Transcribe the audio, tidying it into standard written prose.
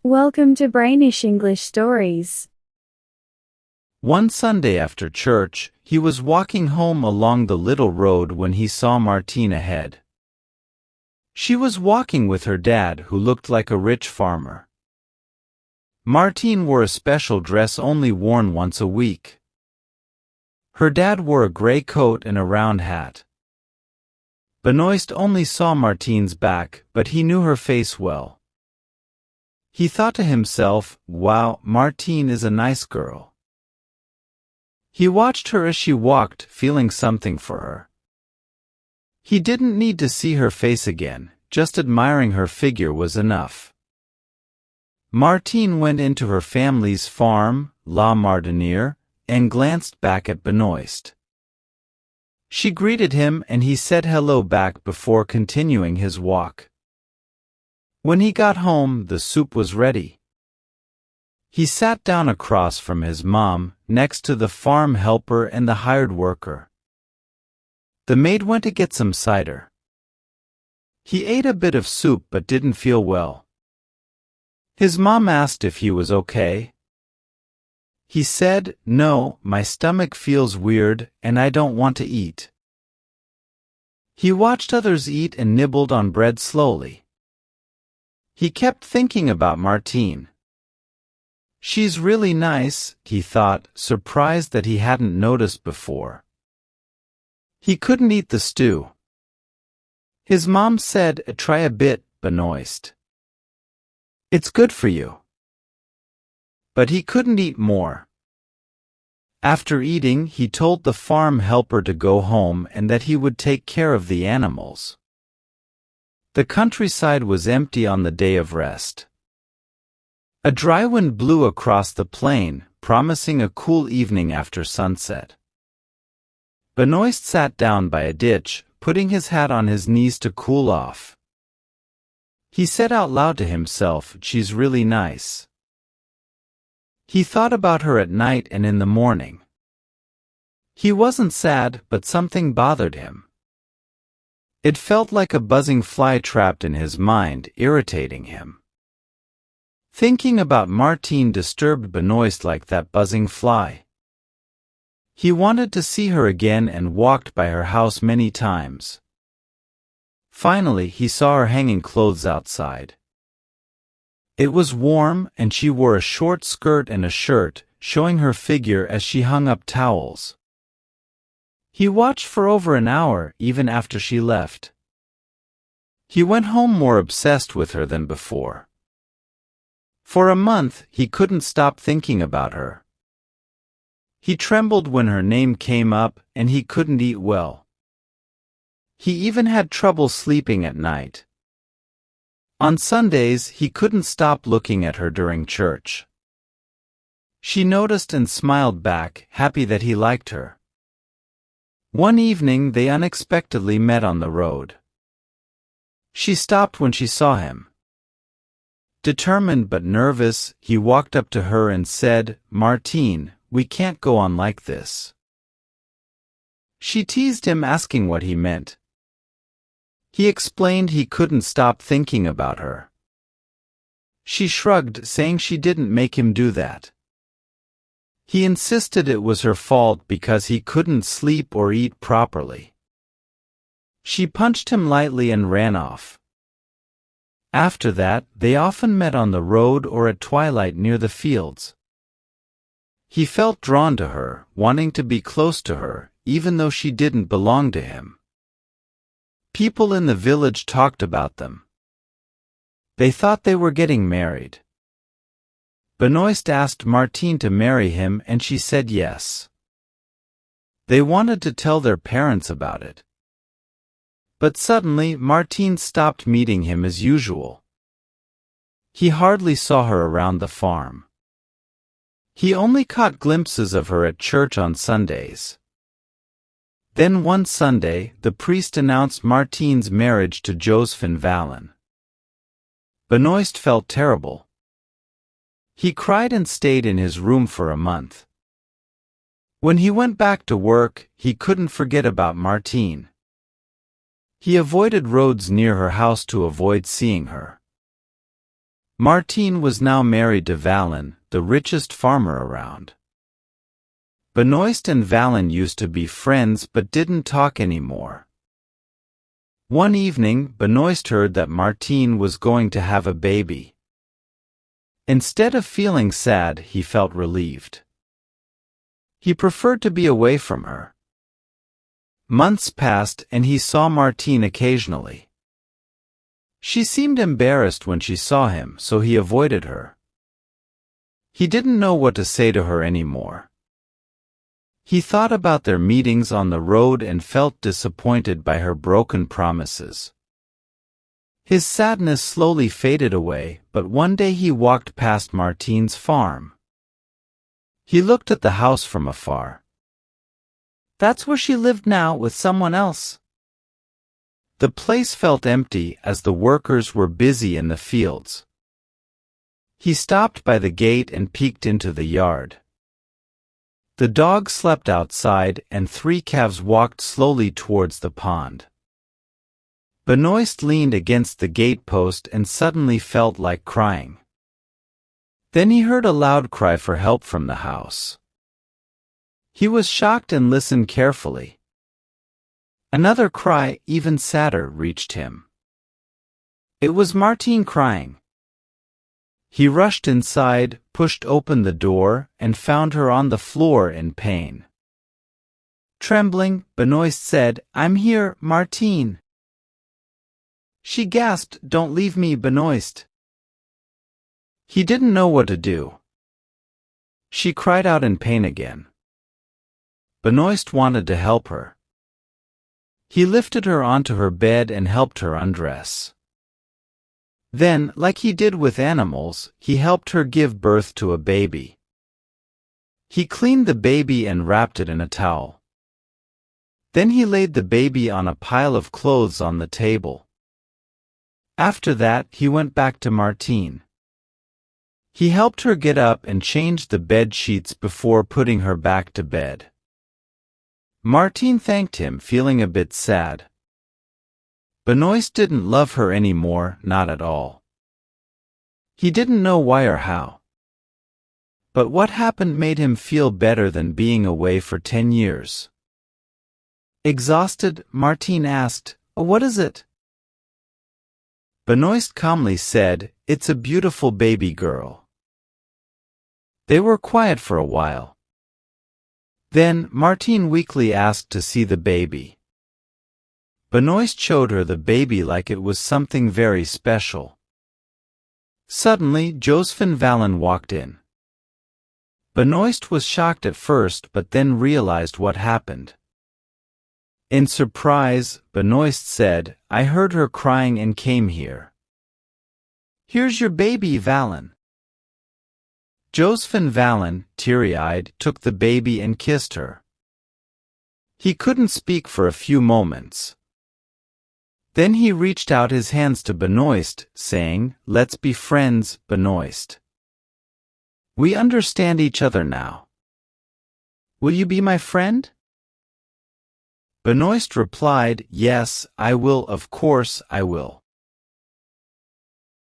Welcome to Brainish English Stories. One Sunday after church, he was walking home along the little road when he saw Martine ahead. She was walking with her dad, who looked like a rich farmer. Martine wore a special dress only worn once a week. Her dad wore a gray coat and a round hat. Benoist only saw Martine's back, but he knew her face well. He thought to himself, "Wow, Martine is a nice girl." He watched her as she walked, feeling something for her. He didn't need to see her face again, just admiring her figure was enough. Martine went into her family's farm, La Mardiniere, and glanced back at Benoist. She greeted him and he said hello back before continuing his walk. When he got home, the soup was ready. He sat down across from his mom, next to the farm helper and the hired worker. The maid went to get some cider. He ate a bit of soup but didn't feel well. His mom asked if he was okay. He said, "No, my stomach feels weird and I don't want to eat." He watched others eat and nibbled on bread slowly. He kept thinking about Martine. "She's really nice," he thought, surprised that he hadn't noticed before. He couldn't eat the stew. His mom said, "Try a bit, Benoist. It's good for you." But he couldn't eat more. After eating, he told the farm helper to go home and that he would take care of the animals. The countryside was empty on the day of rest. A dry wind blew across the plain, promising a cool evening after sunset. Benoist sat down by a ditch, putting his hat on his knees to cool off. He said out loud to himself, "She's really nice." He thought about her at night and in the morning. He wasn't sad, but something bothered him. It felt like a buzzing fly trapped in his mind, irritating him. Thinking about Martine disturbed Benoist like that buzzing fly. He wanted to see her again and walked by her house many times. Finally, he saw her hanging clothes outside. It was warm, and she wore a short skirt and a shirt, showing her figure as she hung up towels. He watched for over an hour, even after she left. He went home more obsessed with her than before. For a month, he couldn't stop thinking about her. He trembled when her name came up, and he couldn't eat well. He even had trouble sleeping at night. On Sundays, he couldn't stop looking at her during church. She noticed and smiled back, happy that he liked her. One evening they unexpectedly met on the road. She stopped when she saw him. Determined but nervous, he walked up to her and said, "Martine, we can't go on like this." She teased him, asking what he meant. He explained he couldn't stop thinking about her. She shrugged, saying she didn't make him do that. He insisted it was her fault because he couldn't sleep or eat properly. She punched him lightly and ran off. After that, they often met on the road or at twilight near the fields. He felt drawn to her, wanting to be close to her, even though she didn't belong to him. People in the village talked about them. They thought they were getting married. Benoist asked Martine to marry him and she said yes. They wanted to tell their parents about it. But suddenly Martine stopped meeting him as usual. He hardly saw her around the farm. He only caught glimpses of her at church on Sundays. Then one Sunday, the priest announced Martine's marriage to Josephine Vallon. Benoist felt terrible. He cried and stayed in his room for a month. When he went back to work, he couldn't forget about Martine. He avoided roads near her house to avoid seeing her. Martine was now married to Valen, the richest farmer around. Benoist and Valen used to be friends but didn't talk anymore. One evening, Benoist heard that Martine was going to have a baby. Instead of feeling sad, he felt relieved. He preferred to be away from her. Months passed and he saw Martine occasionally. She seemed embarrassed when she saw him, so he avoided her. He didn't know what to say to her anymore. He thought about their meetings on the road and felt disappointed by her broken promises. His sadness slowly faded away, but one day he walked past Martine's farm. He looked at the house from afar. That's where she lived now, with someone else. The place felt empty as the workers were busy in the fields. He stopped by the gate and peeked into the yard. The dog slept outside and 3 calves walked slowly towards the pond. Benoist leaned against the gate post and suddenly felt like crying. Then he heard a loud cry for help from the house. He was shocked and listened carefully. Another cry, even sadder, reached him. It was Martine crying. He rushed inside, pushed open the door, and found her on the floor in pain. Trembling, Benoist said, "I'm here, Martine." She gasped, "Don't leave me, Benoist." He didn't know what to do. She cried out in pain again. Benoist wanted to help her. He lifted her onto her bed and helped her undress. Then, like he did with animals, he helped her give birth to a baby. He cleaned the baby and wrapped it in a towel. Then he laid the baby on a pile of clothes on the table. After that, he went back to Martine. He helped her get up and changed the bed sheets before putting her back to bed. Martine thanked him, feeling a bit sad. Benoist didn't love her anymore, not at all. He didn't know why or how. But what happened made him feel better than being away for 10 years. Exhausted, Martine asked, "What is it?" Benoist calmly said, "It's a beautiful baby girl." They were quiet for a while. Then, Martine weakly asked to see the baby. Benoist showed her the baby like it was something very special. Suddenly, Josephine Valen walked in. Benoist was shocked at first but then realized what happened. In surprise, Benoist said, "I heard her crying and came here." "Here's your baby, Valen." Josephine Valen, teary-eyed, took the baby and kissed her. He couldn't speak for a few moments. Then he reached out his hands to Benoist, saying, "Let's be friends, Benoist. We understand each other now. Will you be my friend?" Benoist replied, "Yes, I will, of course I will."